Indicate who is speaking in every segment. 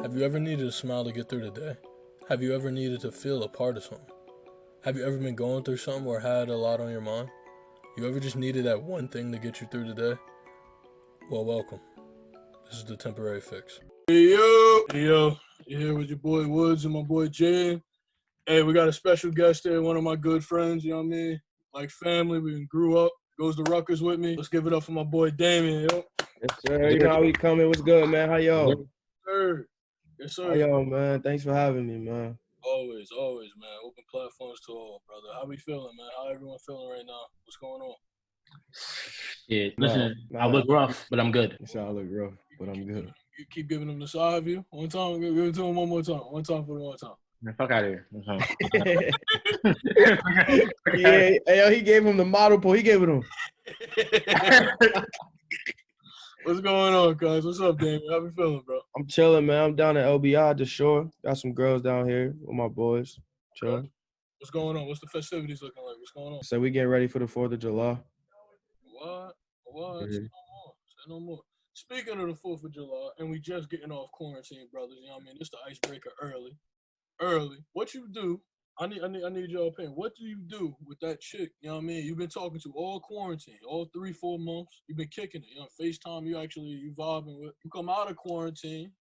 Speaker 1: Have you ever needed a smile to get through the day? Have you ever needed to feel a part of something? Have you ever been going through something or had a lot on your mind? You ever just needed that one thing to get you through the day? Well, welcome. This is the temporary fix. Hey yo, you here with your boy Woods and my boy Jay. Hey, we got a special guest here, one of my good friends, you know what I mean? Like family, we grew up, goes to Rutgers with me. Let's give it up for my boy Damion, yo.
Speaker 2: Yes, sir. You know how we coming. What's good, man? How y'all?
Speaker 1: Yes, sir. Yes, sir.
Speaker 2: How y'all, man? Thanks for having me, man.
Speaker 1: Always, man. Open platforms to all, brother. How we feeling, man? How everyone feeling right now? What's going on?
Speaker 3: Shit. Listen, I look rough, but I'm good.
Speaker 2: I look rough, but I'm good.
Speaker 1: You keep giving them the side view. One time, give it to him one more time. One time for the one time.
Speaker 3: Fuck out of here.
Speaker 2: Yeah, hey, yo, he gave him the model pole. He gave it him.
Speaker 1: What's going on, guys? What's up, Damion? How we feeling, bro?
Speaker 2: I'm chilling, man. I'm down at LBI, the shore. Got some girls down here with my boys. Chilling.
Speaker 1: Okay. What's going on? What's the festivities looking like? What's going on?
Speaker 2: So we getting ready for the 4th of July.
Speaker 1: What?
Speaker 2: Mm-hmm.
Speaker 1: Say no more. Speaking of the 4th of July, and we just getting off quarantine, brothers. You know what I mean? This the icebreaker early. What you do? I need your opinion. What do you do with that chick? You know what I mean? You've been talking to all quarantine, all 3-4 months. You've been kicking it. You know, FaceTime. You vibing with. You come out of quarantine.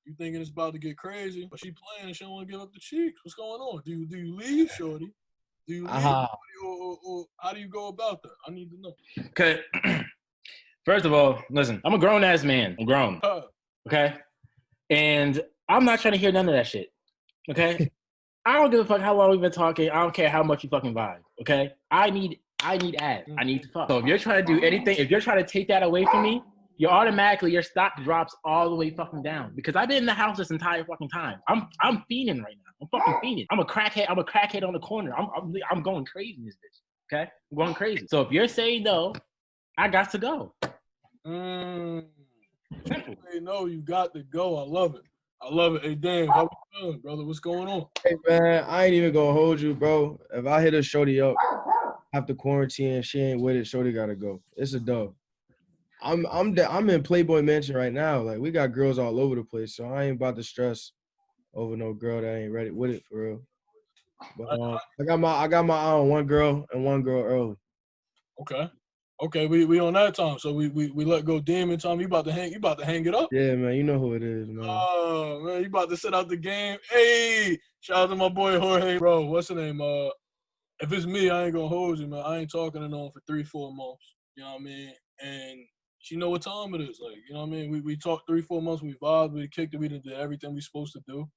Speaker 1: You thinking it's about to get crazy, but she playing and she don't want to give up the cheeks. What's going on? Do you leave, shorty? Do you leave, or how do you go about that? I need to know.
Speaker 3: Okay. First of all, listen, I'm a grown ass man. I'm grown. Okay? And I'm not trying to hear none of that shit. Okay? I don't give a fuck how long we've been talking. I don't care how much you fucking vibe. Okay? I need ass. I need to fuck. So if you're trying to do anything, if you're trying to take that away from me, your stock drops all the way fucking down. Because I've been in the house this entire fucking time. I'm fiending right now. I'm fucking fiending. I'm a crackhead on the corner. I'm going crazy in this bitch. Okay? I'm going crazy. So if you're saying no, I got to go.
Speaker 1: Hey, no, you got to go. I love it. Hey, Dan, how you feeling, brother? What's going on?
Speaker 2: Hey, man, I ain't even gonna hold you, bro. If I hit a shorty up after quarantine and she ain't with it, shorty gotta go. It's a dub. I'm in Playboy Mansion right now. Like, we got girls all over the place, so I ain't about to stress over no girl that ain't ready with it for real. But I got my eye on one girl and one girl early.
Speaker 1: Okay, we on that time. So we let go Damion time. You about to hang it up?
Speaker 2: Yeah, man, you know who it is, man.
Speaker 1: Oh man, you about to sit out the game. Hey, shout out to my boy Jorge, bro. What's the name? If it's me, I ain't gonna hold you, man. I ain't talking to no one for 3-4 months. You know what I mean? And she know what time it is. Like, you know what I mean? We talked 3-4 months, we vibed, we kicked it, we done did everything we supposed to do.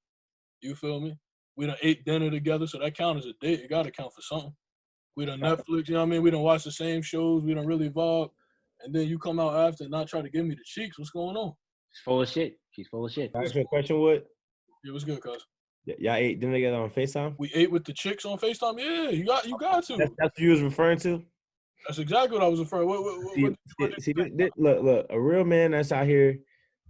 Speaker 1: You feel me? We done ate dinner together, so that count as a date. It gotta count for something. We done Netflix, you know what I mean? We done watch the same shows, we done really vibe. And then you come out after and not try to give me the cheeks. What's going on?
Speaker 3: She's full of shit.
Speaker 4: Can I ask you a question, Wood?
Speaker 1: Yeah, what's good, cuz?
Speaker 4: Y'all ate dinner together on FaceTime?
Speaker 1: We ate with the chicks on FaceTime? Yeah, you got to.
Speaker 4: That's what you was referring to?
Speaker 1: That's exactly what I was referring to.
Speaker 4: Look, a real man that's out here,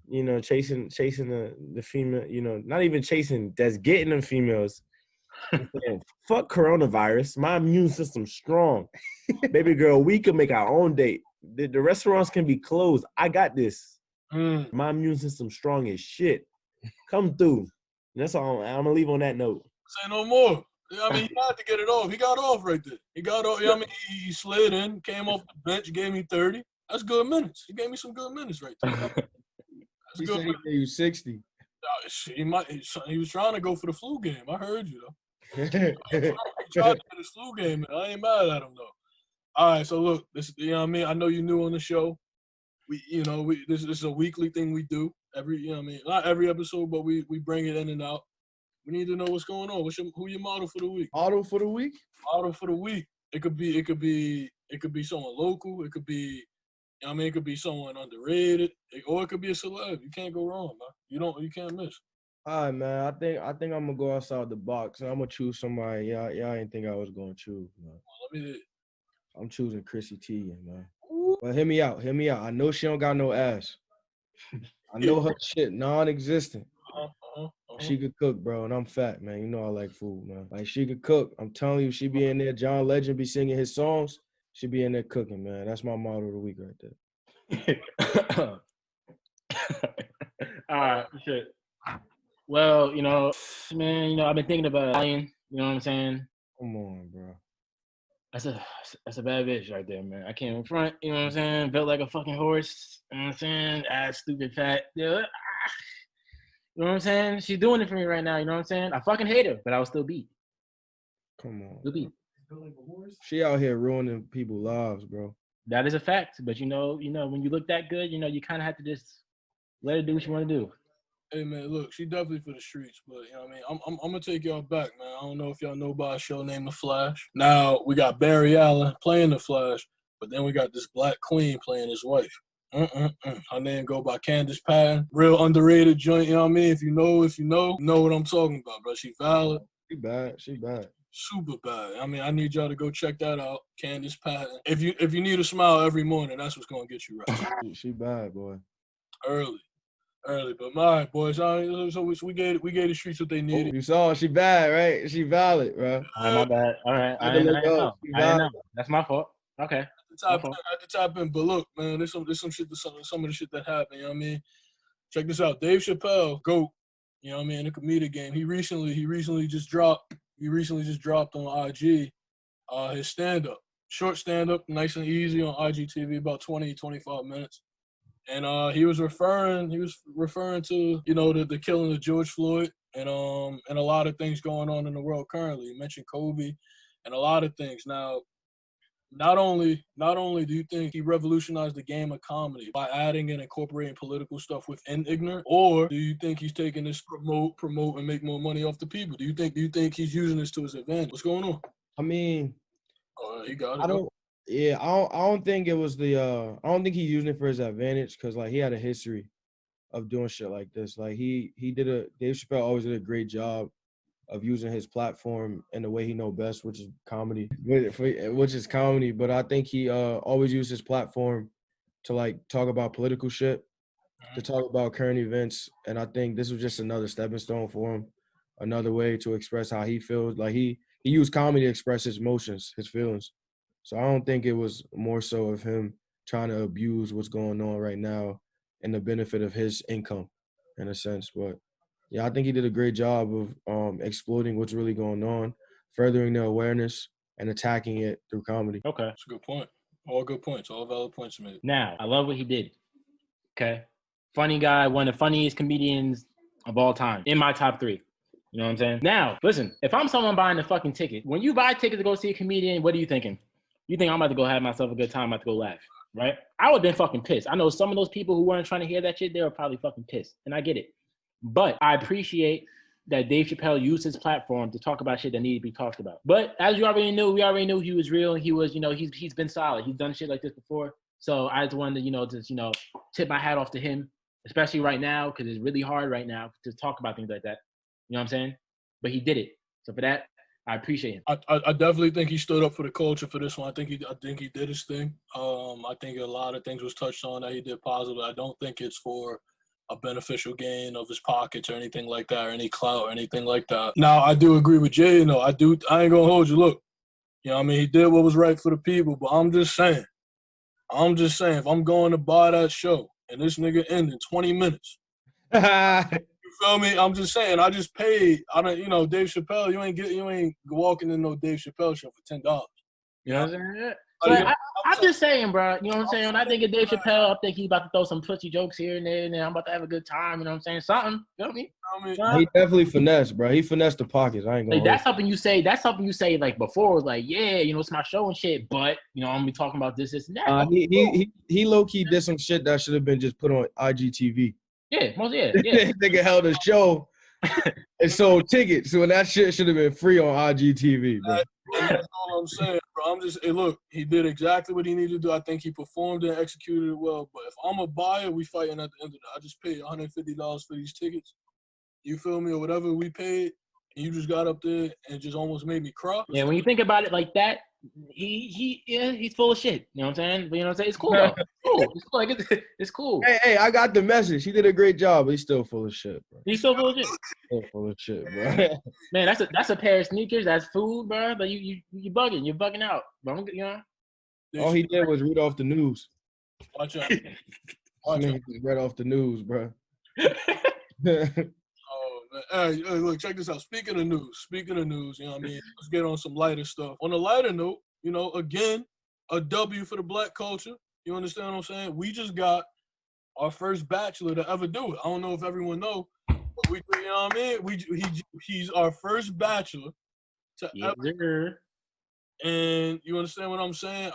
Speaker 4: you know, chasing the female, you know, not even chasing, that's getting them females. Fuck coronavirus. My immune system's strong. Baby girl, we can make our own date. The restaurants can be closed. I got this. My immune system's strong as shit. Come through. That's all. I'm gonna leave on that note.
Speaker 1: Say no more. I mean, he had to get it off. He got off right there. He got off. I mean, he slid in, came off the bench, gave me 30. That's good minutes. He gave me some good minutes right there. That's
Speaker 2: He
Speaker 1: good.
Speaker 2: said he gave you 60.
Speaker 1: He was trying to go for the flu game. I heard you though. He tried to get his flu game. I ain't mad at him though. All right, so look, this, you know what I mean. I know you're new on the show. This is a weekly thing we do. Not every episode, but we bring it in and out. We need to know what's going on. Who your model for the week?
Speaker 2: Model for the week?
Speaker 1: Model for the week. It could be someone local. It could be, it could be someone underrated, or it could be a celeb. You can't go wrong, man. You can't miss.
Speaker 2: All right, man. I think I'm gonna go outside the box and I'm gonna choose somebody. Y'all ain't think I was gonna choose, man.
Speaker 1: Let me.
Speaker 2: I'm choosing Chrissy Teigen, man. But hear me out. I know she don't got no ass. I know her shit non-existent. She could cook, bro, and I'm fat, man. You know I like food, man. Like, she could cook. I'm telling you, she be in there. John Legend be singing his songs. She be in there cooking, man. That's my model of the week right there.
Speaker 3: All right, shit. Well, man, I've been thinking about Italian. You know what I'm saying?
Speaker 2: Come on, bro.
Speaker 3: That's a bad bitch right there, man. I can't in front. You know what I'm saying? Built like a fucking horse. You know what I'm saying? Ass stupid fat. Yeah. You know what I'm saying? She's doing it for me right now. You know what I'm saying? I fucking hate her, but I will still beat.
Speaker 2: Come on.
Speaker 3: Still beat.
Speaker 2: She out here ruining people's lives, bro.
Speaker 3: That is a fact. But when you look that good, you kind of have to just let her do what you want to do.
Speaker 1: Hey man, look, she definitely for the streets, but you know what I mean. I'm gonna take y'all back, man. I don't know if y'all know about a show named The Flash. Now we got Barry Allen playing The Flash, but then we got this black queen playing his wife. Her name go by Candace Patton. Real underrated joint, you know what I mean? If you know what I'm talking about, bro. She valid.
Speaker 2: She bad. She bad.
Speaker 1: Super bad. I mean, I need y'all to go check that out. Candace Patton. If you need a smile every morning, that's what's gonna get you right.
Speaker 2: She bad, boy.
Speaker 1: Early, but all right, boys. So we gave the streets what they needed.
Speaker 2: You saw she bad, right? She valid, bro.
Speaker 3: All right, my bad. All right, I didn't know. That's my fault. Okay.
Speaker 1: At the top end, but look, man, there's some shit, some of the shit that happened. You know what I mean? Check this out. Dave Chapelle, GOAT. You know what I mean? In the comedic game, he recently just dropped on IG his stand-up, short stand-up, nice and easy on IGTV, about 20-25 minutes. And he was referring to the killing of George Floyd and a lot of things going on in the world currently. He mentioned Kobe and a lot of things. Now, not only do you think he revolutionized the game of comedy by adding and incorporating political stuff within ignorant, or do you think he's taking this promote and make more money off the people? Do you think he's using this to his advantage? What's going on?
Speaker 2: I mean,
Speaker 1: he got it.
Speaker 2: I don't think it was I don't think he's using it for his advantage because like he had a history of doing shit like this. Like Dave Chapelle always did a great job of using his platform in the way he know best, which is comedy. But I think he always used his platform to like talk about political shit, to talk about current events, and I think this was just another stepping stone for him, another way to express how he feels. Like he used comedy to express his emotions, his feelings. So I don't think it was more so of him trying to abuse what's going on right now and the benefit of his income, in a sense. But yeah, I think he did a great job of exploiting what's really going on, furthering the awareness, and attacking it through comedy.
Speaker 3: Okay.
Speaker 1: That's a good point. All good points. All valid points made.
Speaker 3: Now, I love what he did. Okay. Funny guy, one of the funniest comedians of all time. In my top 3. You know what I'm saying? Now, listen, if I'm someone buying a fucking ticket, when you buy a ticket to go see a comedian, what are you thinking? You think I'm about to go have myself a good time, I'm about to go laugh, right? I would have been fucking pissed. I know some of those people who weren't trying to hear that shit, they were probably fucking pissed. And I get it. But I appreciate that Dave Chapelle used his platform to talk about shit that needed to be talked about. But as we already knew he was real. He was, he's been solid. He's done shit like this before. So I just wanted to, tip my hat off to him, especially right now, because it's really hard right now to talk about things like that. You know what I'm saying? But he did it. So for that, I appreciate him.
Speaker 1: I definitely think he stood up for the culture for this one. I think he did his thing. I think a lot of things was touched on that he did positively. I don't think it's for a beneficial gain of his pockets or anything like that, or any clout or anything like that. Now, I do agree with Jay. I ain't gonna hold you. Look, I mean, he did what was right for the people, but I'm just saying, if I'm going to buy that show and this nigga end in 20 minutes, you feel me? I'm just saying, I just paid. Dave Chapelle, you ain't walking in no Dave Chappelle show for $10.
Speaker 3: You know what I'm saying? So I'm just saying, bro. You know what I'm saying? When I think of Dave Chapelle, I think he's about to throw some pussy jokes here and there, and I'm about to have a good time. You know what I'm saying? Something. You know what I mean?
Speaker 2: He definitely finessed, bro. He finessed the pockets. I ain't gonna.
Speaker 3: Like, that's something you say. That's something you say like before. Like, yeah, it's my show and shit. But I'm gonna be talking about this and that.
Speaker 2: He low key did some shit that should have been just put on IGTV.
Speaker 3: Yeah, yeah.
Speaker 2: Nigga held a show and sold tickets, so that shit should have been free on IGTV, bro.
Speaker 1: That's all I'm saying, bro. Look, he did exactly what he needed to do. I think he performed and executed it well. But if I'm a buyer, we fighting at the end of it. I just paid $150 for these tickets. You feel me? Or whatever we paid, and you just got up there and just almost made me cry.
Speaker 3: Yeah, when you think about it like that, he's full of shit. You know what I'm saying? But you know what I'm saying? It's cool though. It's cool. Like, it's cool.
Speaker 2: Hey, I got the message. He did a great job, but he's still full of shit, bro.
Speaker 3: He's still full of shit.
Speaker 2: Still full of shit, bro.
Speaker 3: Man, that's a pair of sneakers. That's food, bro. But you bugging. You're bugging out. But
Speaker 2: all he did was read off the news.
Speaker 1: Watch out.
Speaker 2: Just read off the news, bro.
Speaker 1: Oh man. Hey, look, check this out. Speaking of news, you know what I mean? Let's get on some lighter stuff. On a lighter note, you know, again, a W for the black culture. You understand what I'm saying? We just got our first Bachelor to ever do it. I don't know if everyone know, but we, you know what I mean? He's our first Bachelor to ever. And you understand what I'm saying?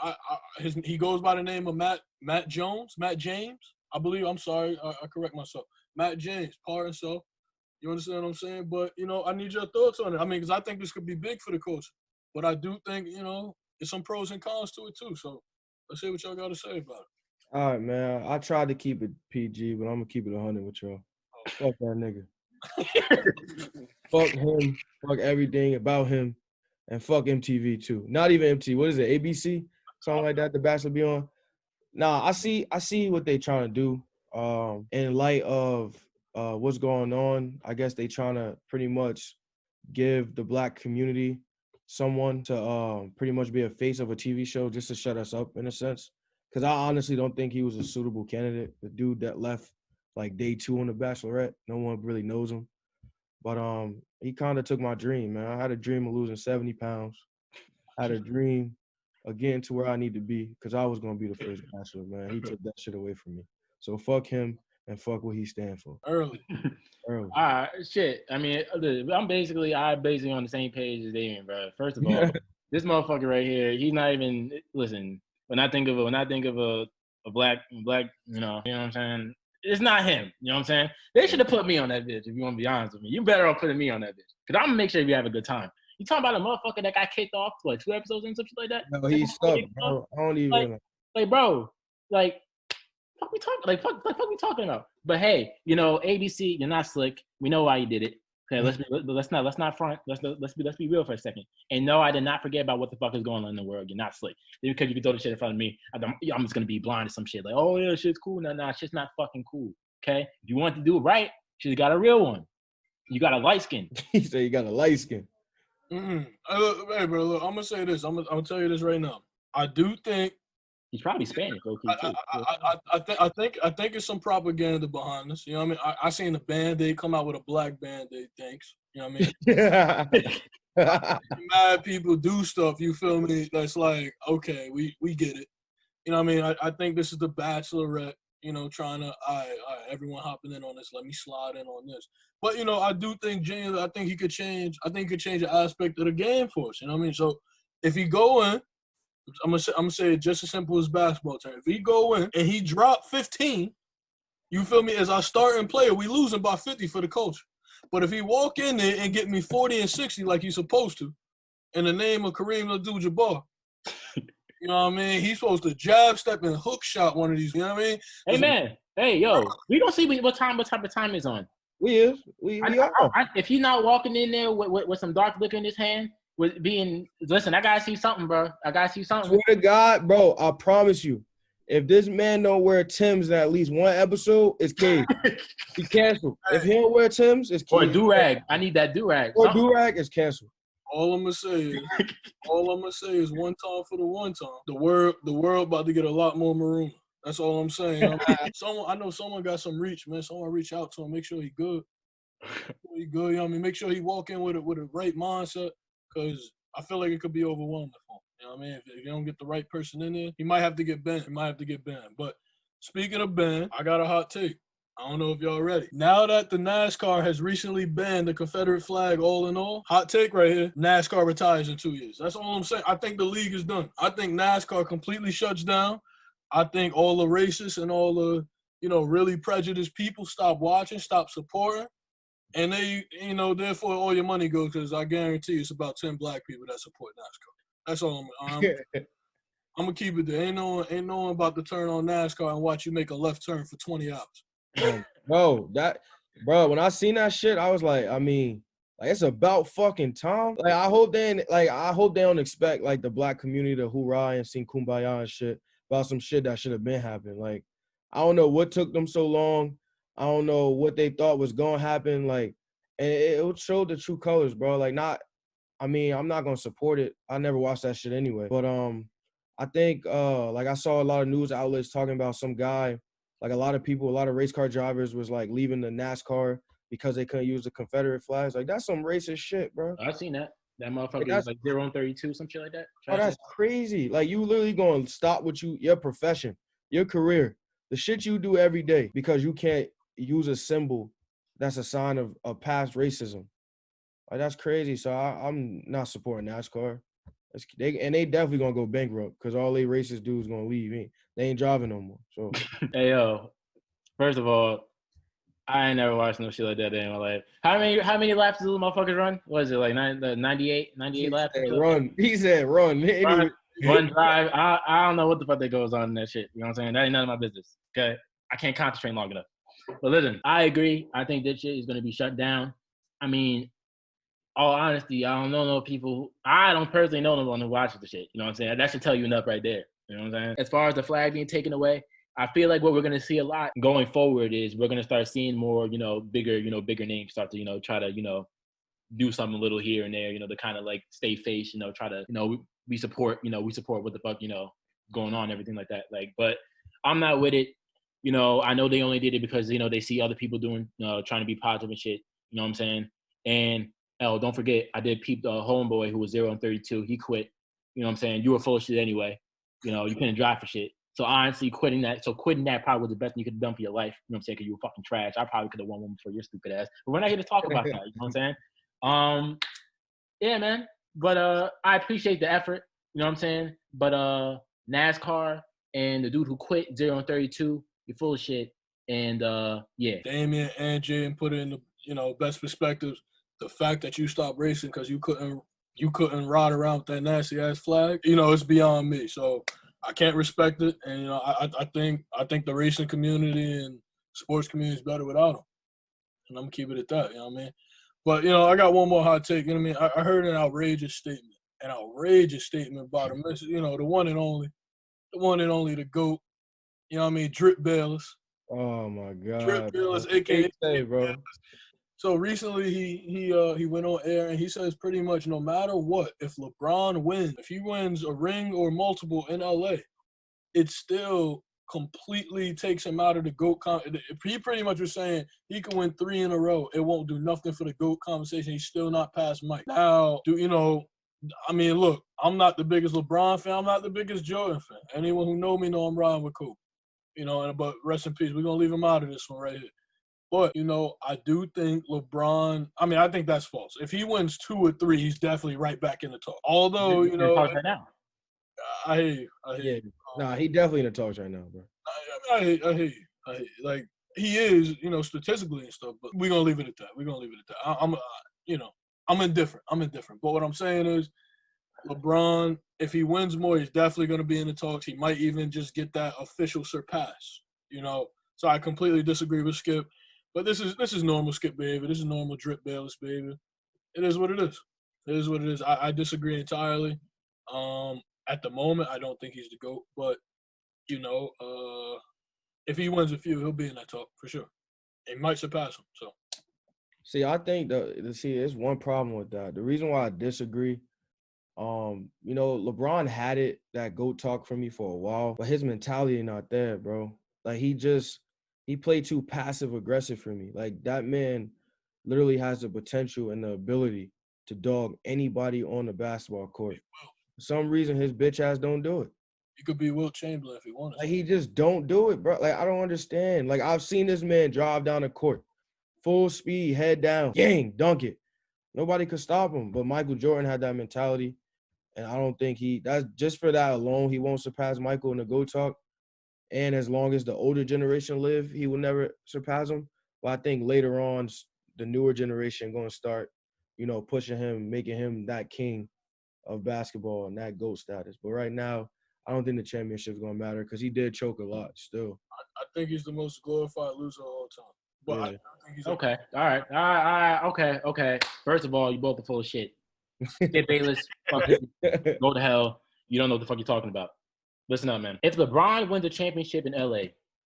Speaker 1: He goes by the name of Matt James, I believe. I'm sorry, I correct myself. Matt James, pardon so. You understand what I'm saying? But, you know, I need your thoughts on it. I mean, because I think this could be big for the culture. But I do think, you know, there's some pros and cons to it, too. So let's see what y'all got to say about it.
Speaker 2: All right, man. I tried to keep it PG, but I'm going to keep it 100 with y'all. Fuck that nigga. Fuck him. Fuck everything about him. And fuck MTV, too. Not even MTV. What is it, ABC? Something like that, The Bachelor be on? Nah, I see what they trying to do. In light of what's going on, I guess they trying to pretty much give the black community someone to pretty much be a face of a TV show just to shut us up in a sense. Because I honestly don't think he was a suitable candidate. The dude that left like day 2 on The Bachelorette, no one really knows him. But he kind of took my dream, man. I had a dream of losing 70 pounds. I had a dream of getting to where I need to be because I was going to be the first Bachelor, man. He took that shit away from me. So fuck him and fuck what he stand for.
Speaker 1: Early.
Speaker 3: All right, shit. I mean, I'm basically on the same page as Damion, bro. First of all, this motherfucker right here, he's not even. Listen, when I think of a black, you know what I'm saying? It's not him. You know what I'm saying? They should have put me on that bitch. If you want to be honest with me, you better off putting me on that bitch because I'm gonna make sure you have a good time. You talking about a motherfucker that got kicked off like 2 episodes and something like that?
Speaker 2: No, he's stuck, bro. I don't even
Speaker 3: like, bro, like. Fuck we talking like fuck we talking about. But hey, you know, ABC, you're not slick. We know why you did it. Okay, let's not front. Let's be real for a second. And no, I did not forget about what the fuck is going on in the world. You're not slick. Because you can throw the shit in front of me, I'm just gonna be blind to some shit. Like, oh yeah, shit's cool. Nah, shit's not fucking cool. Okay, if you want to do it right, she's got a real one. You got a light skin.
Speaker 2: He said you got a light skin.
Speaker 1: Hey, bro, look, I'm gonna say this. I'm gonna tell you this right now. I do think.
Speaker 3: He's probably Spanish, okay, too.
Speaker 1: I think it's some propaganda behind this. You know what I mean? I seen the Band-Aid come out with a black Band-Aid. Thanks. You know what I mean? Mad people do stuff. You feel me? That's like, okay, we get it. You know what I mean? I think this is the Bachelorette. You know, trying to, all right, everyone hopping in on this. Let me slide in on this. But you know, I do think James. I think he could change. I think he could change the aspect of the game for us. You know what I mean? So if he go in. I'm gonna say it just as simple as basketball term. If he go in and he drop 15, you feel me? As our starting player, we losing by 50 for the culture. But if he walk in there and get me 40 and 60 like he's supposed to, in the name of Kareem Abdul-Jabbar, you know what I mean? He's supposed to jab, step, and hook shot one of these. You know what I mean?
Speaker 3: Hey man, hey yo, we don't see what type of time is on.
Speaker 2: We are.
Speaker 3: If he's not walking in there with some dark liquor in his hand. Listen, I gotta see something, bro. I gotta see something.
Speaker 2: Swear to God, bro, I promise you, if this man don't wear Timbs in at least one episode, it's cage. He canceled. If he don't wear Timbs, it's cage.
Speaker 3: Or do-rag. I need that do-rag.
Speaker 2: Or do-rag is canceled.
Speaker 1: All I'm gonna say is one time for the one time. The world about to get a lot more maroon. That's all I'm saying. I know someone got some reach, man. Someone reach out to him, make sure he good. He good, you know what I mean? Make sure he walk in with a right mindset. Because I feel like it could be overwhelming for him. You know what I mean? If you don't get the right person in there, he might have to get banned. But speaking of banned, I got a hot take. I don't know if y'all ready. Now that the NASCAR has recently banned the Confederate flag all in all, hot take right here, NASCAR retires in 2 years. That's all I'm saying. I think the league is done. I think NASCAR completely shuts down. I think all the racists and all the, you know, really prejudiced people stop watching, stop supporting. And they, you know, therefore all your money goes because I guarantee it's about 10 black people that support NASCAR. That's all I'm gonna keep it there. Ain't no one about to turn on NASCAR and watch you make a left turn for 20 hours.
Speaker 2: Bro, when I seen that shit, I was like, I mean, like it's about fucking time. Like I hope they don't expect like the black community to hoorah and sing kumbaya and shit about some shit that should have been happening. Like I don't know what took them so long. I don't know what they thought was gonna happen, like, and it showed the true colors, bro. Like, I'm not gonna support it. I never watched that shit anyway. But I think like I saw a lot of news outlets talking about some guy, like a lot of race car drivers was like leaving the NASCAR because they couldn't use the Confederate flags. Like, that's some racist shit, bro.
Speaker 3: I've seen that. That motherfucker
Speaker 2: Like,
Speaker 3: is like 0 and 32, some shit like that.
Speaker 2: Oh, that's crazy. Like, you literally going to stop your profession, your career, the shit you do every day because you can't use a symbol that's a sign of past racism. Like, that's crazy. So I'm not supporting NASCAR. They definitely going to go bankrupt because all they racist dudes going to leave. They ain't driving no more. So,
Speaker 3: Hey, yo, first of all, I ain't never watched no shit like that in my life. How many laps do the motherfuckers run? What is it, like 98 laps?
Speaker 2: run. He said run.
Speaker 3: One drive. I don't know what the fuck that goes on in that shit. You know what I'm saying? That ain't none of my business. Okay? I can't concentrate long enough. But listen, I agree. I think this shit is going to be shut down. I mean, all honesty, I don't know no people. I don't personally know no one who watches the shit. You know what I'm saying? That should tell you enough right there. You know what I'm saying? As far as the flag being taken away, I feel like what we're gonna see a lot going forward is we're gonna start seeing more, bigger names start to, try to, do something a little here and there, to kind of like stay face, try to, we support what the fuck, going on, everything like that. Like, but I'm not with it. I know they only did it because, they see other people doing, trying to be positive and shit. You know what I'm saying? And don't forget, I did peep the homeboy who was 0 and 32. He quit. You know what I'm saying? You were full of shit anyway. You couldn't drive for shit. So honestly, quitting that probably was the best thing you could have done for your life. You know what I'm saying? Because you were fucking trash. I probably could have won one for your stupid ass. But we're not here to talk about that. You know what I'm saying? Yeah, man. But I appreciate the effort. You know what I'm saying? But NASCAR and the dude who quit 0 and 32, you're full of shit. And yeah.
Speaker 1: Damion and Jay put it in the best perspectives. The fact that you stopped racing because you couldn't ride around with that nasty ass flag, it's beyond me. So I can't respect it, and I think the racing community and sports community is better without them, and I'm gonna keep it at that. You know what I mean? But I got one more hot take. You know what I mean? I heard an outrageous statement by the one and only, the GOAT. You know what I mean? Drip Bayless.
Speaker 2: Oh my God.
Speaker 1: Drip Bayless, aka bro. So recently he went on air and he says pretty much no matter what, if LeBron wins, if he wins a ring or multiple in LA, it still completely takes him out of the GOAT. He pretty much was saying he could win 3 in a row. It won't do nothing for the GOAT conversation. He's still not past Mike. Now, look, I'm not the biggest LeBron fan. I'm not the biggest Jordan fan. Anyone who know me know I'm riding with Kobe. But rest in peace. We're going to leave him out of this one right here. But, I do think LeBron – I think that's false. If he wins 2 or 3, he's definitely right back in the talk. Although,
Speaker 3: right now.
Speaker 1: I hear you.
Speaker 2: Nah, he definitely in the talks right now, bro.
Speaker 1: I hear you. Like, he is, statistically and stuff, but we're going to leave it at that. I'm indifferent. But what I'm saying is LeBron, if he wins more, he's definitely going to be in the talks. He might even just get that official surpass, So I completely disagree with Skip. But this is normal Skip, baby. This is normal Drip Bayless, baby. It is what it is. I disagree entirely. At the moment, I don't think he's the GOAT. But, if he wins a few, he'll be in that talk for sure. He might surpass him. So,
Speaker 2: see, I think there's one problem with that. The reason why I disagree, LeBron had that GOAT talk for me for a while, but his mentality not there, bro. Like he played too passive aggressive for me. Like that man literally has the potential and the ability to dog anybody on the basketball court. For some reason, his bitch ass don't do it.
Speaker 1: He could be Wilt Chamberlain if he wanted.
Speaker 2: Like he just don't do it, bro. Like I don't understand. Like I've seen this man drive down the court, full speed, head down, dunk it. Nobody could stop him. But Michael Jordan had that mentality, and I don't think that's just for that alone, he won't surpass Michael in the GOAT talk. And as long as the older generation live, he will never surpass him. But I think later on, the newer generation going to start, pushing him, making him that king of basketball and that GOAT status. But right now, I don't think the championship is going to matter because he did choke a lot still.
Speaker 1: I think he's the most glorified loser of all time. But yeah. I think he's
Speaker 3: okay. All right. Okay. First of all, you both are full of shit. Skip Bayless, fucking go to hell. You don't know what the fuck you're talking about. Listen up, man. If LeBron wins a championship in LA,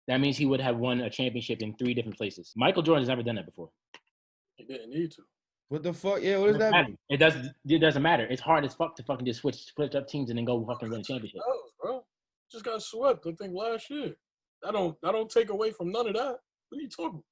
Speaker 3: that means he would have won a championship in 3 different places. Michael Jordan has never done that before.
Speaker 1: He didn't need to.
Speaker 2: What the fuck? Yeah, what does that mean?
Speaker 3: It doesn't matter. It's hard as fuck to fucking just switch up teams and then go fucking win a championship.
Speaker 1: Bro. Just got swept, I think, last year. That don't take away from none of that. What are you talking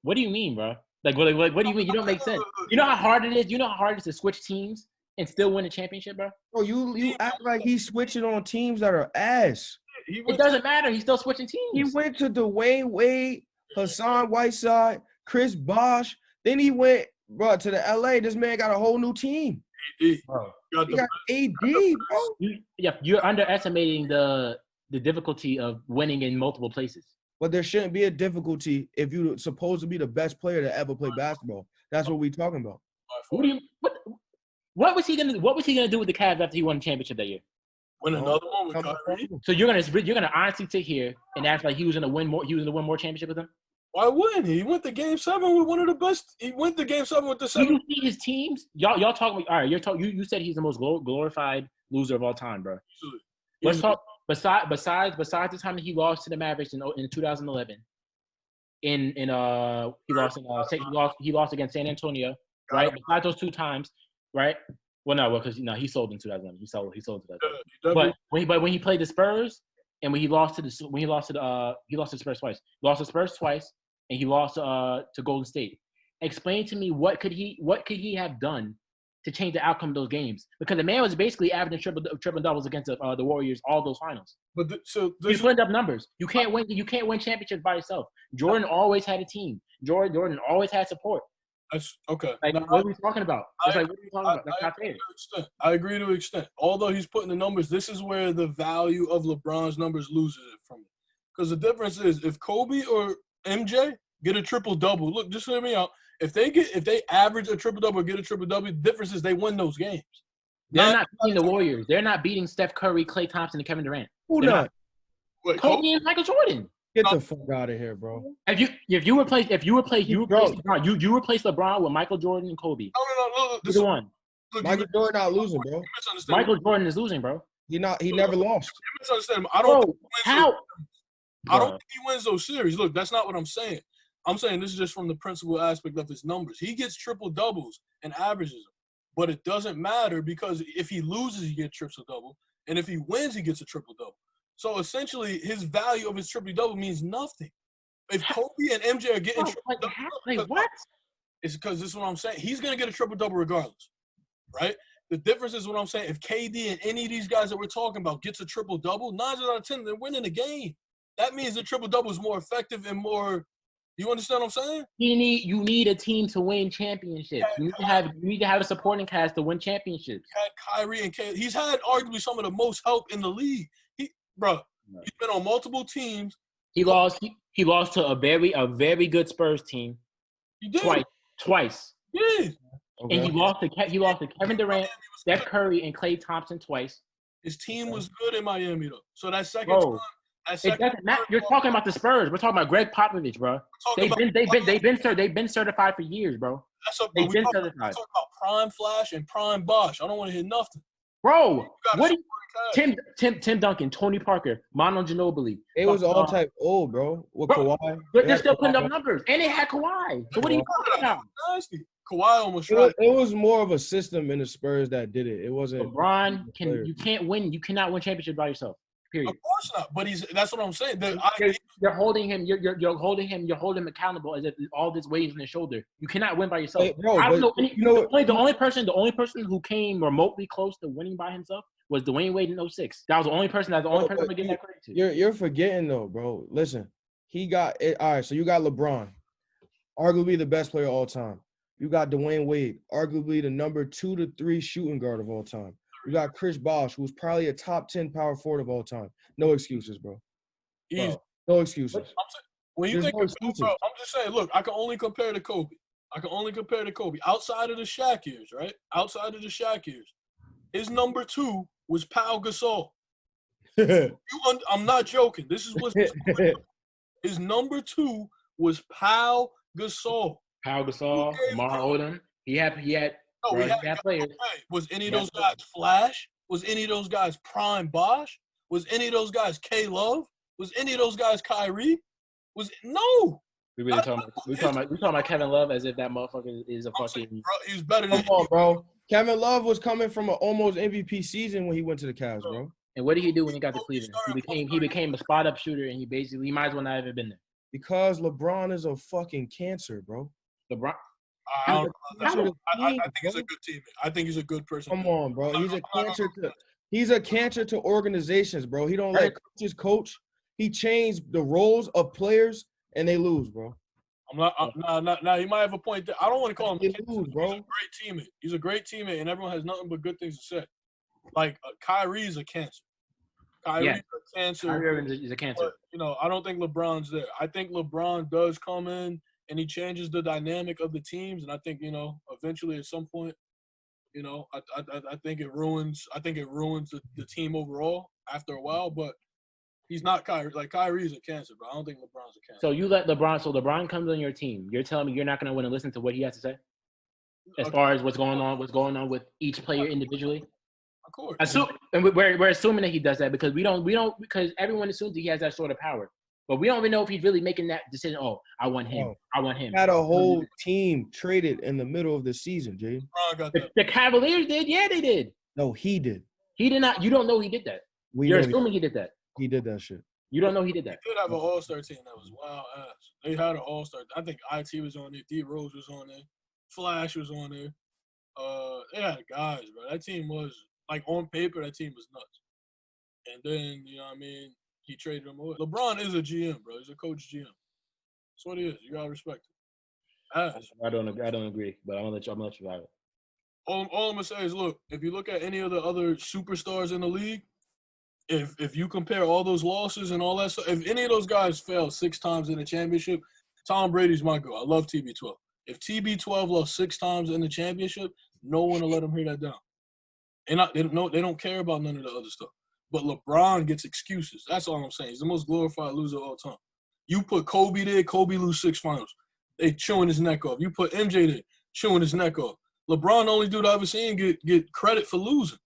Speaker 3: What do you mean, bro? Like what do you mean? You don't make sense. You know how hard it is. You know how hard it is to switch teams and still win a championship, bro.
Speaker 2: Bro, you act like he's switching on teams that are ass.
Speaker 3: It doesn't matter. He's still switching
Speaker 2: He
Speaker 3: teams.
Speaker 2: went to Dwayne Wade, Hassan Whiteside, Chris Bosh. Then he went, bro, to the LA. This man got a whole new team.
Speaker 1: AD.
Speaker 3: Bro.
Speaker 2: He got AD, bro.
Speaker 3: You're underestimating the difficulty of winning in multiple places.
Speaker 2: But there shouldn't be a difficulty if you're supposed to be the best player to ever play basketball. That's what we're talking about.
Speaker 3: What was he gonna do with the Cavs after he won the championship that year?
Speaker 1: Win another one with Kyrie.
Speaker 3: So you're gonna honestly sit here and act like he was gonna win more championship with them?
Speaker 1: Why wouldn't he? He went to Game 7 with one of the best. He went to Game 7 with the 7.
Speaker 3: You see his teams? Y'all talking? All right, you said he's the most glorified loser of all time, bro. Let's talk. Besides the time that he lost to the Mavericks in 2011, he lost against San Antonio, right? Besides those 2 times, right? Well, no, because he sold in 2011. He sold in 2011. But when he played the Spurs and when he lost to the Spurs twice. He lost to Spurs twice and he lost to Golden State. Explain to me what could he have done to change the outcome of those games? Because the man was basically averaging triple doubles against the Warriors all those finals.
Speaker 1: But
Speaker 3: he's putting up numbers. You can't win championships by yourself. Jordan always had a team. Jordan always had support.
Speaker 1: Okay.
Speaker 3: Like, what are we talking about? What are you talking about? That's not fair.
Speaker 1: I agree to an extent. Although he's putting the numbers, this is where the value of LeBron's numbers loses it from me. Because the difference is if Kobe or MJ get a triple-double, look, just hear me out. If they average a triple-double or get a triple-double, the difference is they win those games.
Speaker 3: They're not beating the Warriors. They're not beating Steph Curry, Klay Thompson, and Kevin Durant.
Speaker 2: Who not?
Speaker 3: Kobe and Michael Jordan.
Speaker 2: Get the fuck out of here, bro.
Speaker 3: If you replace LeBron with Michael Jordan and Kobe.
Speaker 1: No.
Speaker 3: Either one.
Speaker 2: Michael Jordan not losing, bro.
Speaker 3: Michael Jordan is losing, bro.
Speaker 2: He never lost.
Speaker 1: You misunderstand him. I don't think he wins those series. Look, that's not what I'm saying. I'm saying this is just from the principal aspect of his numbers. He gets triple doubles and averages them, but it doesn't matter because if he loses, he gets triple double, and if he wins, he gets a triple double. So essentially, his value of his triple double means nothing. If Kobe and MJ are getting triple double,
Speaker 3: what?
Speaker 1: It's because this is what I'm saying. He's gonna get a triple double regardless, right? The difference is what I'm saying. If KD and any of these guys that we're talking about gets a triple double, 9 out of 10, they're winning the game. That means the triple double is more effective and more. You understand what I'm saying?
Speaker 3: You need a team to win championships. You need to have a supporting cast to win championships.
Speaker 1: He had Kyrie and KD. He's had arguably some of the most help in the league. He's been on multiple teams.
Speaker 3: He lost to a very good Spurs team.
Speaker 1: He did
Speaker 3: twice.
Speaker 1: Yeah.
Speaker 3: Okay. And he lost to Kevin Durant, Steph Curry, and Klay Thompson twice.
Speaker 1: His team was good in Miami though. So that second time.
Speaker 3: It doesn't matter. You're talking about the Spurs. We're talking about Greg Popovich, bro. They've been certified for years, bro. They've been certified.
Speaker 1: We're talking about Prime Flash and Prime Bosh. I don't want to hear nothing.
Speaker 3: Bro, Tim Duncan, Tony Parker, Manu Ginobili.
Speaker 2: It was all type old, bro. With Kawhi.
Speaker 3: But they're still putting up numbers. And they had Kawhi. So what are you talking about?
Speaker 1: Kawhi almost tried.
Speaker 2: It was more of a system in the Spurs that did it. It wasn't.
Speaker 3: LeBron, you can't win. You cannot win championships by yourself. Period.
Speaker 1: Of course not. But that's what I'm saying.
Speaker 3: You're holding him. You're holding him accountable as if all this weight is on his shoulder. You cannot win by yourself.
Speaker 2: Hey, bro,
Speaker 3: I don't know. The only person who came remotely close to winning by himself was Dwayne Wade in 06. That was the only person. That's the only person I'm giving that credit to.
Speaker 2: You're forgetting though, bro. Listen, he got it. All right, so you got LeBron, arguably the best player of all time. You got Dwayne Wade, arguably the number 2 to 3 shooting guard of all time. You got Chris Bosh, who's probably a top 10 power forward of all time. No excuses, bro. No excuses.
Speaker 1: When you think about it, bro, I'm just saying, look, I can only compare to Kobe. Outside of the Shaq years, right? His number 2 was Pau Gasol. I'm not joking. This is what's his number 2 was Pau Gasol.
Speaker 3: Lamar Odom. He had players.
Speaker 1: Was any of those guys Flash? Was any of those guys Prime Bosh? Was any of those guys K Love? Was any of those guys Kyrie? No.
Speaker 3: We talking about Kevin Love as if that motherfucker is a fucking.
Speaker 1: Bro, he's better than.
Speaker 2: Come on, bro. Kevin Love was coming from an almost MVP season when he went to the Cavs, bro.
Speaker 3: And what did he do when he got to
Speaker 1: Kobe
Speaker 3: Cleveland?
Speaker 1: started
Speaker 3: He became a spot up shooter, and he might as well not have been there.
Speaker 2: Because LeBron is a fucking cancer, bro.
Speaker 3: LeBron.
Speaker 1: I don't know about
Speaker 2: Cancer
Speaker 1: that.
Speaker 2: to
Speaker 1: I
Speaker 2: teams,
Speaker 1: think he's a
Speaker 2: bro.
Speaker 1: good teammate. I think he's a good person.
Speaker 2: Come on, bro. He's a cancer to organizations, bro. He don't let coaches coach. He changed the roles of players and they lose, bro.
Speaker 1: I'm not. Now you might have a point there. I don't want to call him
Speaker 2: They
Speaker 1: a cancer.
Speaker 2: lose, bro.
Speaker 1: He's a great teammate. He's a great teammate, and everyone has nothing but good things to say. Like Kyrie's a cancer. Kyrie's a cancer.
Speaker 3: Kyrie Irving is a cancer.
Speaker 1: But, I don't think LeBron's there. I think LeBron does come in and he changes the dynamic of the teams, and I think eventually at some point, I think it ruins. I think it ruins the team overall after a while. But he's not Kyrie. Like Kyrie's a cancer, but I don't think LeBron's a cancer.
Speaker 3: So you let LeBron. So LeBron comes on your team. You're telling me you're not going to want to listen to what he has to say, as far as what's going on with each player individually.
Speaker 1: Of course.
Speaker 3: And we're assuming that he does that because because everyone assumes that he has that sort of power. But we don't even know if he's really making that decision. Oh, I want him. I want him.
Speaker 2: Had a whole team traded in the middle of the season, Jay.
Speaker 1: LeBron got that.
Speaker 3: The Cavaliers did. Yeah, they did.
Speaker 2: No, he did.
Speaker 3: He did not. You don't know he did that. You're assuming he did that.
Speaker 2: He did that shit.
Speaker 3: You don't know he did that.
Speaker 1: They did have an all-star team that was wild ass. They had an all-star. I think IT was on there. D Rose was on there. Flash was on there. They had guys, bro. That team was like on paper. That team was nuts. And then he traded him away. LeBron is a GM, bro. He's a coach GM. That's what he is. You gotta respect it.
Speaker 3: I don't agree, but I'm gonna let you have it.
Speaker 1: All I'm gonna say is, look, if you look at any of the other superstars in the league, if you compare all those losses and all that stuff, if any of those guys fail 6 times in a championship, Tom Brady's my goal. I love TB12. If TB12 lost 6 times in the championship, no one will let him hear that down. They don't care about none of the other stuff. But LeBron gets excuses. That's all I'm saying. He's the most glorified loser of all time. You put Kobe there, Kobe lose 6 finals. They chewing his neck off. You put MJ there, chewing his neck off. LeBron, the only dude I ever seen get credit for losing.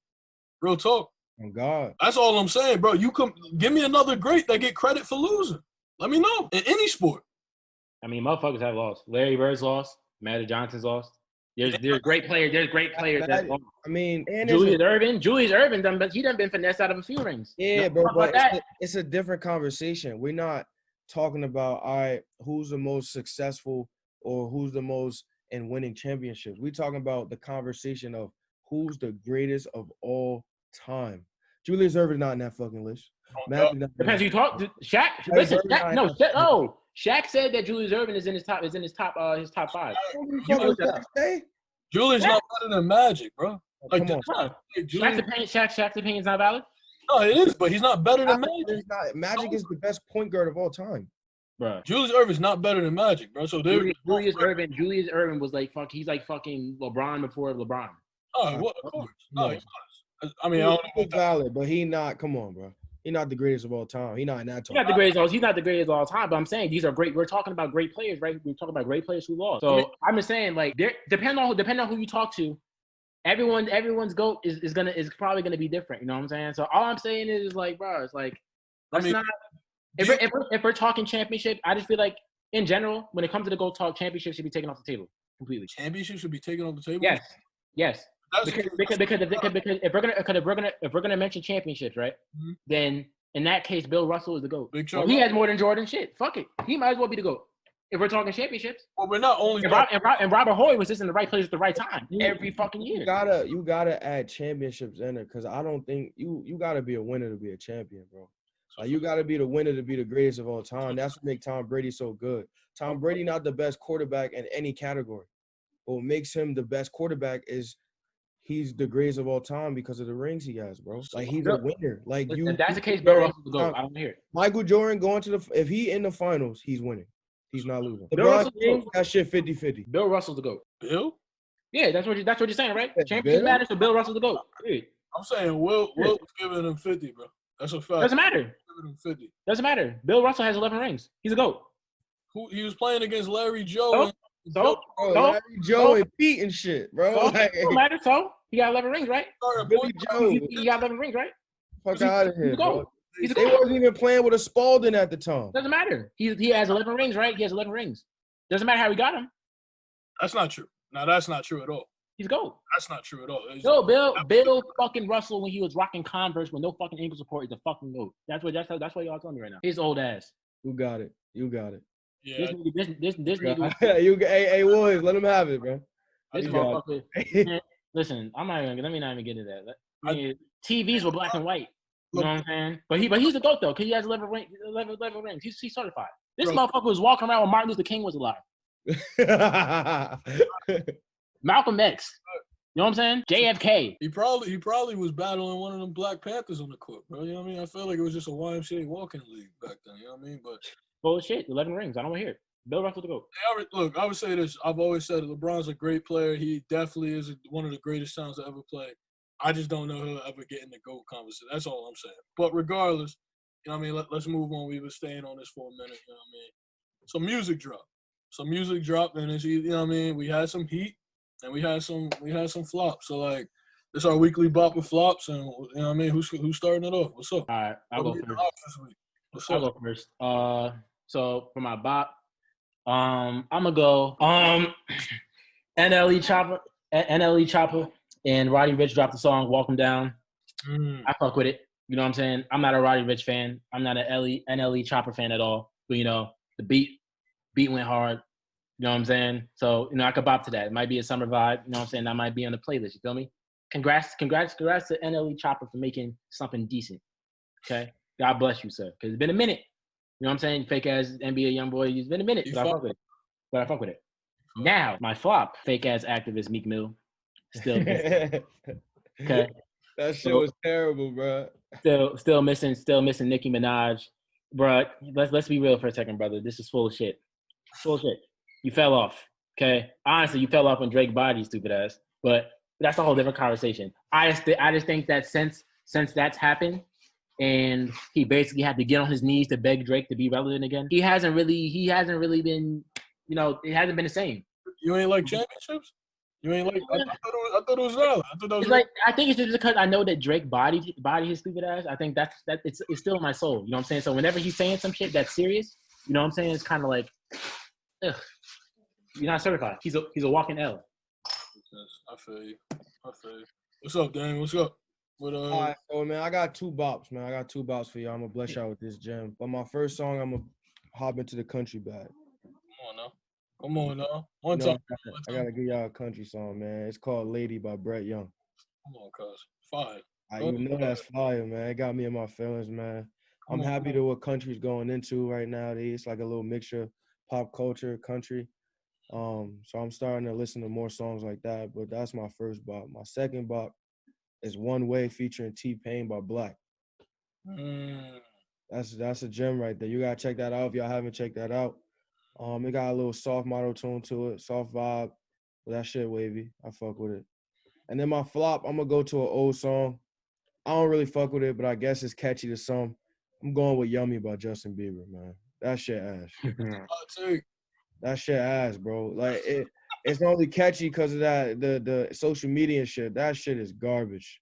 Speaker 1: Real talk.
Speaker 2: Oh God.
Speaker 1: That's all I'm saying, bro. You come give me another great that get credit for losing. Let me know. In any sport.
Speaker 3: I mean, motherfuckers have lost. Larry Bird's lost. Magic Johnson's lost. There's great players. There's great players that lost.
Speaker 2: I mean,
Speaker 3: Julius Erving done been finessed out of a few rings.
Speaker 2: Yeah, but it's a different conversation. We're not talking about who's the most successful or who's the most in winning championships. We're talking about the conversation of who's the greatest of all time. Julius Erving not in that fucking list.
Speaker 3: Depends who you talk to. Shaq. Listen, Shaq said that Julius Erving is in his top 5.
Speaker 1: Julius not better than Magic, bro. Like,
Speaker 2: come on.
Speaker 3: Shaq's opinion's not valid.
Speaker 1: No, it is, but he's not better than Magic.
Speaker 2: Magic is the best point guard of all time.
Speaker 3: Bro.
Speaker 1: Julius Erving's not better than Magic, bro. So
Speaker 3: Julius Erving was like he's like fucking LeBron before LeBron.
Speaker 1: Oh, well, of course. No, he's not. I mean, I don't know about
Speaker 2: valid, but he not. Come on, bro. He's not the greatest of all time. He's not in that time.
Speaker 3: He's not the greatest of all time. But I'm saying these are great. We're talking about great players, right? We're talking about great players who lost. So I'm just saying, like, depending on who you talk to, everyone's GOAT is probably gonna be different. You know what I'm saying? So all I'm saying is like, bro, it's like if we're talking championship, I just feel like in general, when it comes to the GOAT talk, championships should be taken off the table completely.
Speaker 1: Championships should be taken off the table.
Speaker 3: Yes. Because if we're gonna mention championships, right? Mm-hmm. Then in that case, Bill Russell is the GOAT. Well, he has more than Jordan. Shit, fuck it. He might as well be the GOAT. If we're talking championships.
Speaker 1: Well, we're not only
Speaker 3: and Robert Horry was just in the right place at the right time every fucking year.
Speaker 2: You gotta add championships in it because I don't think you gotta be a winner to be a champion, bro. Like you gotta be the winner to be the greatest of all time. That's what makes Tom Brady so good. Tom Brady not the best quarterback in any category. But what makes him the best quarterback is he's the greatest of all time because of the rings he has, bro. Like he's a winner. Like
Speaker 3: if that's the case, Bill Russell will go. I don't hear it.
Speaker 2: Michael Jordan going to if he in the finals, he's winning. He's not losing. LeBron James, that shit 50-50.
Speaker 3: Bill Russell's the GOAT.
Speaker 1: Bill?
Speaker 3: Yeah, that's what you're saying, right? Championship matters, so Bill Russell's the GOAT. Period.
Speaker 1: I'm saying Will was giving him 50, bro. That's a fact.
Speaker 3: Doesn't matter.
Speaker 1: Giving him 50.
Speaker 3: Doesn't matter. Bill Russell has 11 rings. He's a GOAT.
Speaker 1: He was playing against Larry Joe.
Speaker 2: Larry Joe and Pete and shit, bro.
Speaker 3: Doesn't matter. So he got 11 rings, right?
Speaker 2: Billy Joe.
Speaker 3: He got 11 rings, right?
Speaker 2: Fuck out of here, bro.
Speaker 3: They
Speaker 2: wasn't even playing with a Spalding at the time.
Speaker 3: Doesn't matter. He has 11 rings, right? He has 11 rings. Doesn't matter how he got them.
Speaker 1: That's not true. No, that's not true at all.
Speaker 3: He's GOAT.
Speaker 1: That's not true at all.
Speaker 3: No, Bill fucking Russell when he was rocking Converse with no fucking ankle support is a fucking GOAT. That's what y'all telling me right now. His old ass.
Speaker 2: You got it.
Speaker 1: Yeah.
Speaker 3: This
Speaker 2: Hey, Woods, let him have it, bro.
Speaker 3: This
Speaker 2: You got
Speaker 3: motherfucker.
Speaker 2: it.
Speaker 3: Man, listen, let me not even get into that. I mean, TVs were black and white. You know what I'm saying? But he's a GOAT though, because he has 11 rings. He's certified. This motherfucker was walking around when Martin Luther King was alive. Malcolm X. You know what I'm saying? JFK.
Speaker 1: He probably was battling one of them Black Panthers on the court, bro. You know what I mean? I feel like it was just a YMCA walking league back then. You know what I mean? But
Speaker 3: bullshit. 11 rings. I don't want to hear it. Bill Russell to go.
Speaker 1: Look, I would say this. I've always said it. LeBron's a great player. He definitely is one of the greatest talents to ever play. I just don't know he'll ever get in the GOAT conversation. That's all I'm saying. But regardless, you know what I mean? Let's move on. We were staying on this for a minute. You know what I mean? Some music drop, and it's, you know what I mean? We had some heat, and we had some flops. So like, this our weekly bop of flops, and you know what I mean? Who's starting it off? What's up?
Speaker 3: All right, I'll go first. I'll go first. So for my bop, I'm gonna go NLE Chopper and Roddy Ricch dropped the song "Walk 'Em Down." I fuck with it. You know what I'm saying? I'm not a Roddy Ricch fan. I'm not an NLE Chopper fan at all. But you know, the beat went hard. You know what I'm saying? So you know, I could bop to that. It might be a summer vibe. You know what I'm saying? That might be on the playlist. You feel me? Congrats to NLE Chopper for making something decent. Okay, God bless you, sir. Because it's been a minute. You know what I'm saying? Fake ass NBA young boy. It's been a minute, but I fuck with it. Now my flop, fake ass activist Meek Mill. Still missing. Okay.
Speaker 2: That shit was terrible, bro.
Speaker 3: Still missing Nicki Minaj. Bro, let's be real for a second, brother. This is full of shit. Full of shit. You fell off. Okay? Honestly, you fell off when Drake bodied stupid ass. But that's a whole different conversation. I just think that since that's happened and he basically had to get on his knees to beg Drake to be relevant again, he hasn't really been, you know, it hasn't been the same.
Speaker 1: You ain't like championships? You ain't like? I thought it was valid. I thought that was
Speaker 3: like, I think it's just because I know that Drake bodied his stupid ass. I think that it's still in my soul. You know what I'm saying? So whenever he's saying some shit that's serious, you know what I'm saying? It's kind of like, ugh, you're not certified. He's a walking L.
Speaker 1: I feel you. What's up, Dame? What's up?
Speaker 2: All right, so man, I got two bops, man. I got two bops for y'all. I'm gonna bless y'all with this gem. But my first song, I'm gonna hop into the country bag.
Speaker 1: Come on now. One
Speaker 2: No,
Speaker 1: time.
Speaker 2: I gotta give y'all a country song, man. It's called "Lady" by Brett Young.
Speaker 1: Come on, cuz. Fire.
Speaker 2: You know that's fire, man. It got me in my feelings, man. I'm happy to what country's going into right now. It's like a little mixture, pop culture, country. So I'm starting to listen to more songs like that. But that's my first bop. My second bop is "One Way" featuring T-Pain by Black. That's a gem right there. You gotta check that out if y'all haven't checked that out. It got a little soft model tune to it, soft vibe. But that shit wavy. I fuck with it. And then my flop, I'm gonna go to an old song. I don't really fuck with it, but I guess it's catchy to some. I'm going with "Yummy" by Justin Bieber, man. That shit ass. That shit ass, bro. Like it's only catchy because of that the social media shit. That shit is garbage.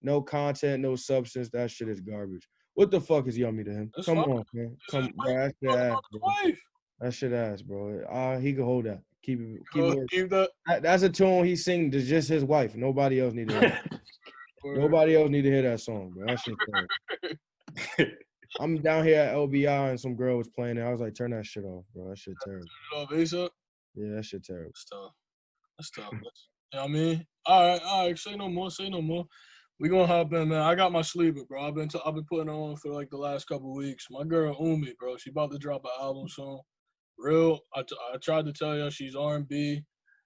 Speaker 2: No content, no substance. That shit is garbage. What the fuck is "Yummy" to him? Come on, man. Come, bro. That shit ass, bro. That shit ass, bro. He can hold that. Keep that. That's a tune he's singing to just his wife. Nobody else need to hear that. Nobody else need to hear that song, bro. That shit terrible. I'm down here at LBI and some girl was playing it. I was like, turn that shit off, bro. That shit terrible.
Speaker 1: Turn it off, ASAP?
Speaker 2: Yeah, that shit terrible.
Speaker 1: That's tough. You know what I mean? All right. Say no more. We gonna hop in, man. I got my sleeper, bro. I've been putting on for like the last couple of weeks. My girl Umi, bro. She about to drop an album soon. I tried to tell you she's R&B,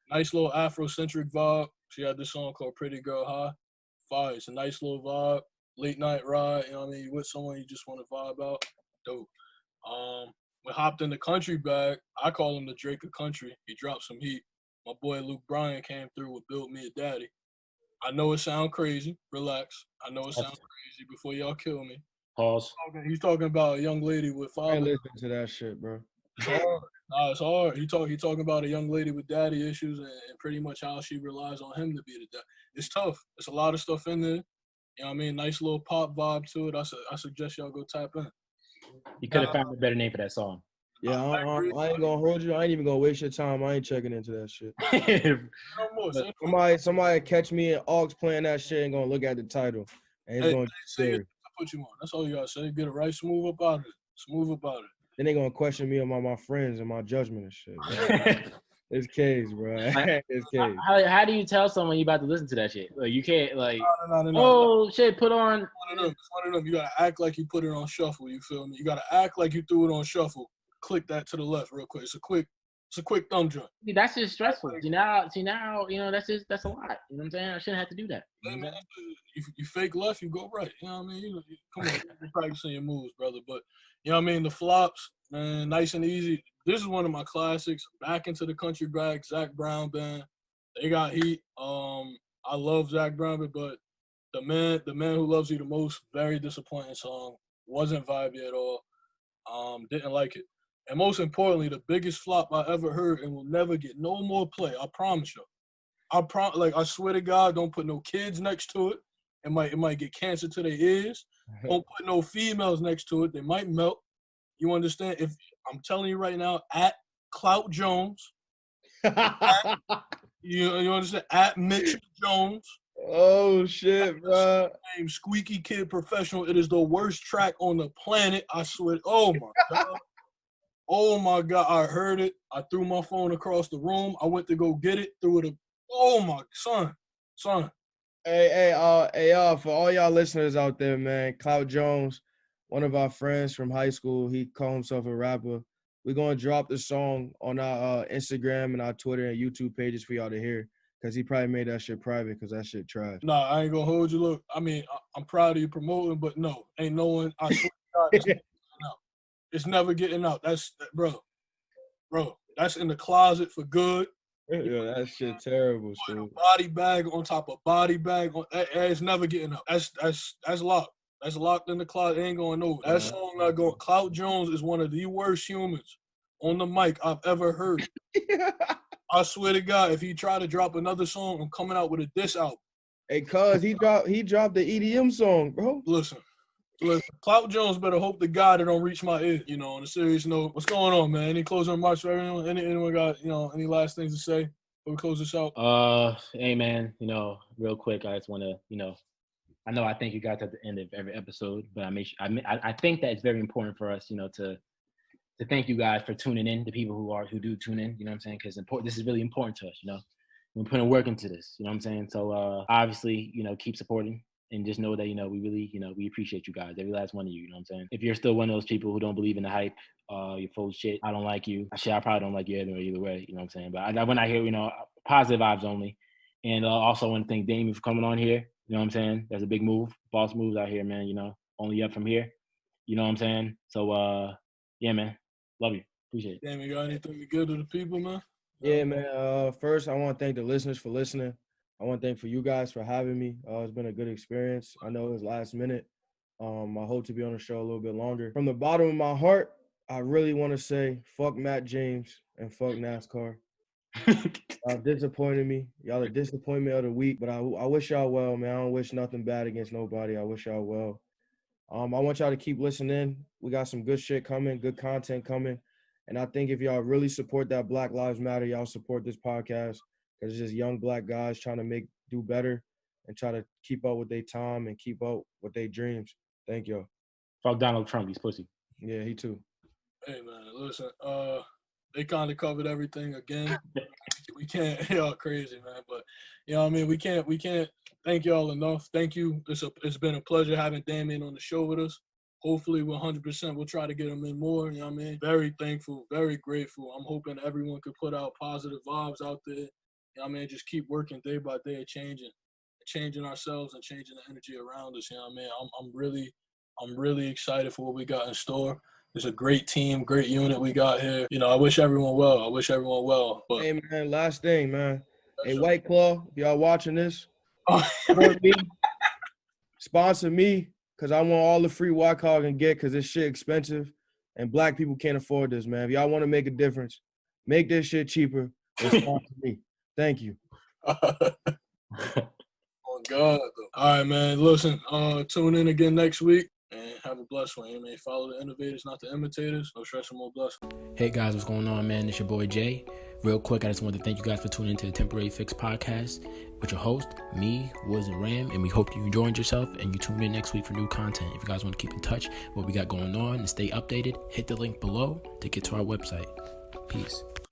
Speaker 1: nice little Afrocentric vibe. She had this song called "Pretty Girl High." Fire. It's a nice little vibe. Late night ride. You know what I mean? You with someone you just want to vibe out. Dope. We hopped in the country bag. I call him the Drake of country. He dropped some heat. My boy Luke Bryan came through with "Built Me a Daddy." I know it sounds crazy. Relax. I know it sounds crazy before y'all kill me.
Speaker 3: Pause.
Speaker 1: He's talking about a young lady with father.
Speaker 2: I listen to that shit, bro.
Speaker 1: It's hard. He talking about a young lady with daddy issues and pretty much how she relies on him to be the dad. It's tough. It's a lot of stuff in there. You know what I mean? Nice little pop vibe to it. I suggest y'all go tap in.
Speaker 3: You could have found a better name for that song.
Speaker 2: Yeah, I ain't gonna hold you. I ain't even gonna waste your time. I ain't checking into that shit.
Speaker 1: No more.
Speaker 2: Somebody catch me in Augs playing that shit and gonna look at the title and it's gonna be
Speaker 1: say it,
Speaker 2: scary.
Speaker 1: put you on. That's all you gotta say. Get it right, smooth about it. Smooth about it.
Speaker 2: Then they gonna question me about my friends and my judgment and shit. Bro. It's case, bro. It's case.
Speaker 3: How do you tell someone you about to listen to that shit? Like you can't like.
Speaker 1: No.
Speaker 3: Oh shit! Put on.
Speaker 1: It's one of them. You gotta act like you put it on shuffle. You feel me? You gotta act like you threw it on shuffle. Click that to the left real quick. It's a quick thumb joint.
Speaker 3: See, that's just stressful. See now, you know, that's a lot. You know what I'm saying? I shouldn't have to do that.
Speaker 1: Hey, man, you fake left, you go right. You know what I mean? Come on, you're practicing your moves, brother. But you know what I mean? The flops, man, nice and easy. This is one of my classics. Back into the country bag, Zach Brown band. They got heat. I love Zach Brown, but the man who loves you the most, very disappointing song. Wasn't vibey at all. Didn't like it. And most importantly, the biggest flop I ever heard and will never get no more play. I promise you. I swear to God, don't put no kids next to it. It might get cancer to their ears. Don't put no females next to it. They might melt. You understand? If I'm telling you right now, at Clout Jones, you understand? At Mitchell Jones.
Speaker 2: Oh shit, bro.
Speaker 1: Name Squeaky Kid Professional. It is the worst track on the planet. I swear. Oh my God. Oh my God. I heard it. I threw my phone across the room. I went to go get it. Threw it. Oh my son.
Speaker 2: Hey, for all y'all listeners out there, man, Clout Jones, one of our friends from high school, he called himself a rapper. We're gonna drop the song on our Instagram and our Twitter and YouTube pages for y'all to hear. Cause he probably made that shit private because that shit trash.
Speaker 1: Nah, I ain't gonna hold you. Look, I mean, I'm proud of you promoting, but no, ain't no one. I swear to God, it's never getting out. That's bro. That's in the closet for good.
Speaker 2: Yeah, that shit terrible. So
Speaker 1: body bag on top of body bag. It's never getting out. That's locked. That's locked in the closet. It ain't going nowhere. That song not going. Clout Jones is one of the worst humans on the mic I've ever heard. I swear to God, if he try to drop another song, I'm coming out with a diss album.
Speaker 2: Hey, cuz he dropped the EDM song, bro.
Speaker 1: Listen, Clout Jones better hope to God it don't reach my ear. You know, on a serious note, what's going on, man? Any closing remarks for everyone? Anyone got, any last things to say before we close this out?
Speaker 3: Hey man, real quick, I just want to, I know I thank you guys at the end of every episode, but I think that it's very important for us, to thank you guys for tuning in, the people who do tune in, you know what I'm saying? Because this is really important to us, We're putting work into this, you know what I'm saying? So obviously, keep supporting and just know that, we really, we appreciate you guys, every last one of you, you know what I'm saying? If you're still one of those people who don't believe in the hype, you're full of shit, I don't like you. Actually, I probably don't like you either way, you know what I'm saying? But when I hear, positive vibes only. And also want to thank Damion for coming on here, you know what I'm saying? That's a big move, boss moves out here, man, only up from here, you know what I'm saying? So, yeah, man. Love you. Appreciate it.
Speaker 1: Damn, you got anything to give to the people, man?
Speaker 2: Yeah, man. First, I want to thank the listeners for listening. I want to thank for you guys for having me. It's been a good experience. I know it was last minute. I hope to be on the show a little bit longer. From the bottom of my heart, I really want to say fuck Matt James and fuck NASCAR. Y'all disappointed me. Y'all the disappointment of the week. But I wish y'all well, man. I don't wish nothing bad against nobody. I wish y'all well. I want y'all to keep listening. We got some good shit coming, good content coming. And I think if y'all really support that Black Lives Matter, y'all support this podcast because it's just young black guys trying to do better and try to keep up with their time and keep up with their dreams. Thank y'all.
Speaker 3: Fuck Donald Trump, he's pussy.
Speaker 2: Yeah, he too.
Speaker 1: Hey, man, listen, they kind of covered everything again. We can't, y'all crazy, man. But, you know what I mean? We can't thank y'all enough. Thank you. It's been a pleasure having Damion on the show with us. Hopefully, 100%, we'll try to get him in more. You know what I mean? Very thankful, very grateful. I'm hoping everyone could put out positive vibes out there. You know what I mean? Just keep working day by day, changing ourselves and changing the energy around us. You know what I mean? I'm really excited for what we got in store. It's a great team, great unit we got here. I wish everyone well. But
Speaker 2: hey, man, last thing, man. Hey, White Claw, if y'all watching this, support me, sponsor me, because I want all the free White Claw I can get because this shit expensive, and black people can't afford this, man. If y'all want to make a difference, make this shit cheaper and sponsor me. Thank you.
Speaker 1: Oh, God. All right, man. Listen, tune in again next week. And have a blessed one, man. Follow the innovators, not the imitators. No stress and more blessings.
Speaker 3: Hey guys, what's going on, man? It's your boy Jay. Real quick, I just want to thank you guys for tuning into the Temporary Fix podcast with your host, me, Woods, and Ram. And we hope you enjoyed yourself and you tune in next week for new content. If you guys want to keep in touch with what we got going on and stay updated, hit the link below to get to our website. Peace.